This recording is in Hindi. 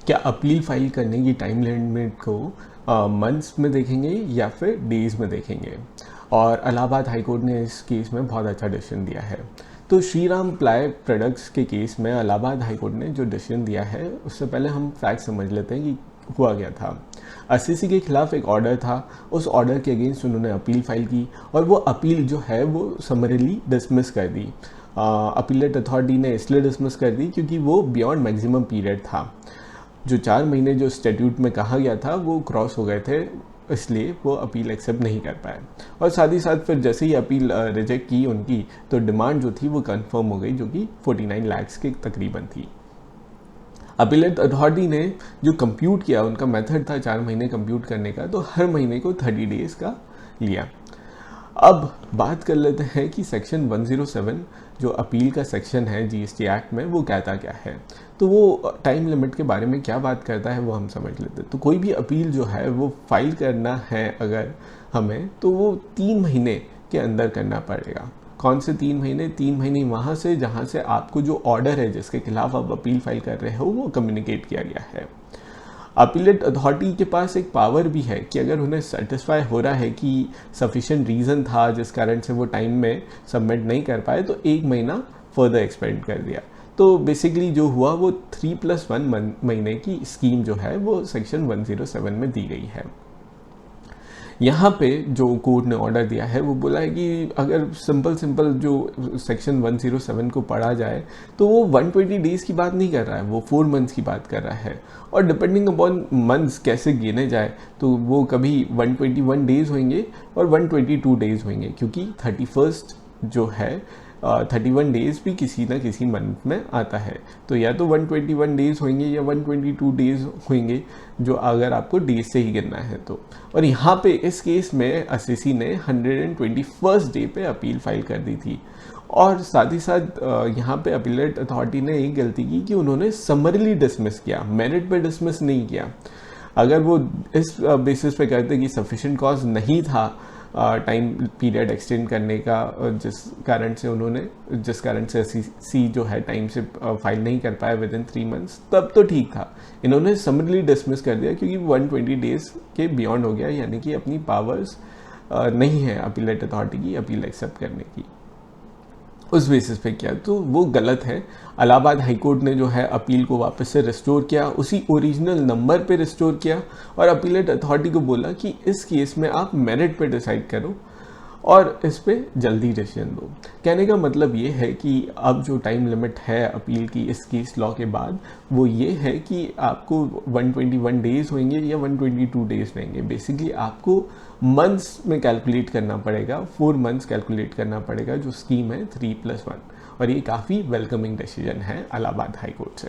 क्या अपील फाइल करने की टाइम लिमिट को मंथ्स में देखेंगे या फिर डेज़ में देखेंगे। और इलाहाबाद हाई कोर्ट ने इस केस में बहुत अच्छा डिसीजन दिया है। तो श्री राम प्लाई प्रोडक्ट्स के केस में इलाहाबाद हाई कोर्ट ने जो डिसीजन दिया है उससे पहले हम फैक्ट समझ लेते हैं कि हुआ क्या था। अस्सीसी के खिलाफ एक ऑर्डर था, उस ऑर्डर के अगेंस्ट उन्होंने अपील फाइल की और वो अपील जो है वो समरीली डिसमिस कर दी। अपीलेट अथॉरिटी ने इसलिए डिसमिस कर दी क्योंकि वो बियॉन्ड मैक्सिमम पीरियड था। जो 4 महीने जो स्टैट्यूट में कहा गया था वो क्रॉस हो गए थे, इसलिए वो अपील एक्सेप्ट नहीं कर पाए। और साथ ही साथ फिर जैसे ही अपील रिजेक्ट की उनकी, तो डिमांड जो थी वो कंफर्म हो गई, जो कि 49 लाख के तकरीबन थी। अपीलेट अथॉरिटी ने जो कंप्यूट किया, उनका मेथड था 4 महीने कंप्यूट करने का, तो हर महीने को 30 डेज़ का लिया। अब बात कर लेते हैं कि सेक्शन 107 जो अपील का सेक्शन है जीएसटी एक्ट में, वो कहता क्या है। तो वो टाइम लिमिट के बारे में क्या बात करता है वो हम समझ लेते हैं। तो कोई भी अपील जो है वो फाइल करना है अगर हमें, तो वो 3 महीने के अंदर करना पड़ेगा। कौन से 3 महीने? 3 महीने वहाँ से जहाँ से आपको जो ऑर्डर है जिसके खिलाफ आप अपील फाइल कर रहे हो वो कम्युनिकेट किया गया है। अपीलेट अथॉरिटी के पास एक पावर भी है कि अगर उन्हें सेटिस्फाई हो रहा है कि सफिशिएंट रीज़न था जिस कारण से वो टाइम में सबमिट नहीं कर पाए, तो 1 महीना फर्दर एक्सपेंड कर दिया। तो बेसिकली जो हुआ वो 3+1 महीने की स्कीम जो है वो सेक्शन 107 में दी गई है। यहाँ पे जो कोर्ट ने ऑर्डर दिया है वो बोला है कि अगर सिंपल जो सेक्शन 107 को पढ़ा जाए तो वो 120 डेज़ की बात नहीं कर रहा है, वो 4 मंथ्स की बात कर रहा है। और डिपेंडिंग अपॉन मंथ्स कैसे गिने जाए, तो वो कभी 121 डेज़ होंगे और 122 डेज़ होंगे, क्योंकि 31st जो है 31 डेज़ भी किसी ना किसी मंथ में आता है। तो या तो 121 डेज़ होंगे या 122 डेज़ होंगे, जो अगर आपको डेज से ही गिनना है तो। और यहाँ पे इस केस में एससीसी ने 121st डे पे अपील फाइल कर दी थी। और साथ ही साथ यहाँ पे अपीलेट अथॉरिटी ने एक गलती की कि उन्होंने समरली डिसमिस किया, मेरिट पे डिसमिस नहीं किया। अगर वो इस बेसिस पे करते कि सफिशिएंट कॉज नहीं था टाइम पीरियड एक्सटेंड करने का, जिस कारण से एससीसी जो है टाइम से फाइल नहीं कर पाया विद इन 3 मंथ्स, तब तो ठीक था। इन्होंने समरली डिसमिस कर दिया क्योंकि 120 डेज के बियॉन्ड हो गया, यानी कि अपनी पावर्स नहीं है अपीलेट अथॉरिटी की अपील एक्सेप्ट करने की। उस बेसिस पे किया तो वो गलत है। इलाहाबाद हाई कोर्ट ने जो है अपील को वापस से रिस्टोर किया, उसी ओरिजिनल नंबर पे रिस्टोर किया और अपीलेट अथॉरिटी को बोला कि इस केस में आप मेरिट पे डिसाइड करो और इस पे जल्दी डिसीजन दो। कहने का मतलब ये है कि अब जो टाइम लिमिट है अपील की इस केस लॉ के बाद, वो ये है कि आपको 121 डेज़ होंगे या 122 डेज़ रहेंगे। बेसिकली आपको मंथ्स में कैलकुलेट करना पड़ेगा, 4 मंथ्स कैलकुलेट करना पड़ेगा, जो स्कीम है 3+1। और ये काफ़ी वेलकमिंग डिसीजन है इलाहाबाद हाई कोर्ट से।